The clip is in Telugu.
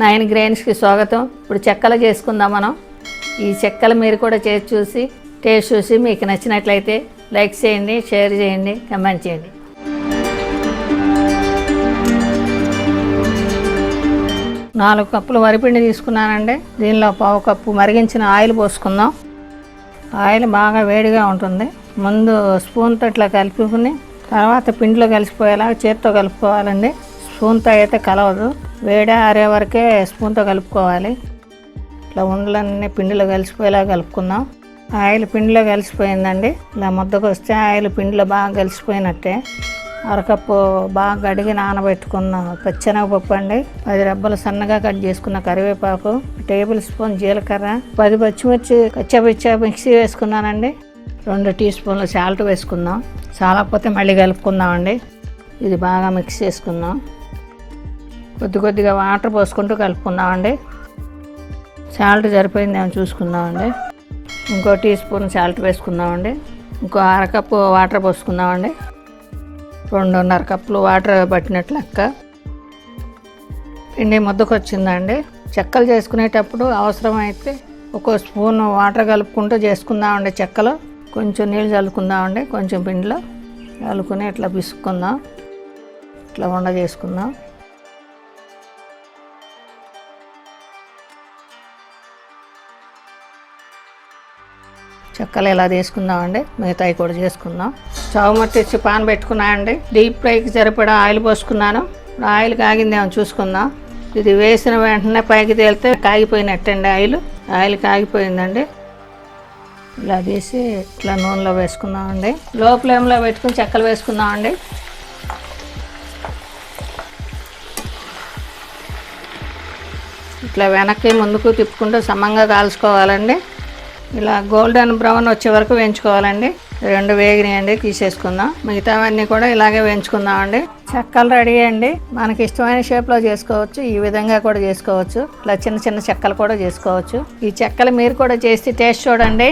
9Grainsకి స్వాగతం. ఇప్పుడు చెక్కలు చేసుకుందాం మనం. ఈ చెక్కలు మీరు కూడా చేసి చూసి టేస్ట్ చూసి మీకు నచ్చినట్లయితే లైక్ చేయండి, షేర్ చేయండి, కమెంట్ చేయండి. నాలుగు కప్పులు వరిపిండి తీసుకున్నానండి. దీనిలో 1/2 కప్పు మరిగించిన ఆయిల్ పోసుకుందాం. ఆయిల్ బాగా వేడిగా ఉంటుంది. ముందు స్పూన్తో ఇట్లా కలుపుకుని తర్వాత పిండిలో కలిసిపోయేలా చేత్తో కలుపుకోవాలండి. స్పూన్తో అయితే కలవదు, వేడి ఆరే వరకే స్పూన్తో కలుపుకోవాలి. ఇట్లా ఉండలన్నీ పిండిలో కలిసిపోయేలా కలుపుకుందాం. ఆయిల్ పిండిలో కలిసిపోయిందండి. ఇలా ముద్దకు వస్తే ఆయిల్ పిండిలో బాగా కలిసిపోయినట్టే. 1/2 కప్పు బాగా కడిగి నానబెట్టుకున్న పచ్చెనగపప్పు అండి, 10 రెబ్బలు సన్నగా కట్ చేసుకున్న కరివేపాకు, 1 టేబుల్ స్పూన్ జీలకర్ర, 10 పచ్చిమిర్చి కచ్చా మిక్సీ వేసుకున్నానండి. 2 టీ స్పూన్ల సాల్ట్ వేసుకుందాం. చాలకపోతే మళ్ళీ కలుపుకుందామండి. ఇది బాగా మిక్స్ చేసుకుందాం. కొద్దిగా వాటర్ పోసుకుంటూ కలుపుకుందామండి. సాల్ట్ సరిపోయిందేమో చూసుకుందామండి. ఇంకో టీ స్పూన్ సాల్ట్ వేసుకుందామండి. ఇంకో 1/2 కప్పు వాటర్ పోసుకుందామండి. 2.5 కప్పులు వాటర్ పట్టినట్లు లెక్క. పిండి ముద్దకు వచ్చిందండి. చెక్కలు చేసుకునేటప్పుడు అవసరమైతే 1 స్పూన్ వాటర్ కలుపుకుంటూ చేసుకుందామండి. చెక్కలు కొంచెం నీళ్ళు చల్లుకుందామండి. కొంచెం పిండిలో చల్లుకుని ఇట్లా పిసుక్కుందాం. ఇట్లా ఉండ చేసుకుందాం. చెక్కలు ఇలా తీసుకుందామండి. మిగతాయి కూడా చేసుకుందాం. స్టవ్ మట్టించి పాన్ పెట్టుకున్నానండి. డీప్ ఫ్రైకి సరిపడా ఆయిల్ పోసుకున్నాను. ఆయిల్ కాగిందేమో చూసుకుందాం. ఇది వేసిన వెంటనే పైకి తేలితే కాగిపోయినట్టండి. ఆయిల్ కాగిపోయిందండి. ఇలా తీసి ఇట్లా నూనెలో వేసుకుందామండి. లో ఫ్లేమ్లో పెట్టుకుని చెక్కలు వేసుకుందామండి. ఇట్లా వెనక్కి ముందుకు తిప్పుకుంటూ సమంగా కాల్చుకోవాలండి. ఇలా గోల్డెన్ బ్రౌన్ వచ్చే వరకు వేయించుకోవాలండి. 2 వేగినాయండి, తీసేసుకుందాం. మిగతావన్నీ కూడా ఇలాగే వేయించుకుందామండి. చెక్కలు రెడీ అండి. మనకి ఇష్టమైన షేప్లో చేసుకోవచ్చు. ఈ విధంగా కూడా చేసుకోవచ్చు. ఇలా చిన్న చెక్కలు కూడా చేసుకోవచ్చు. ఈ చెక్కలు మీరు కూడా చేసి టేస్ట్ చూడండి.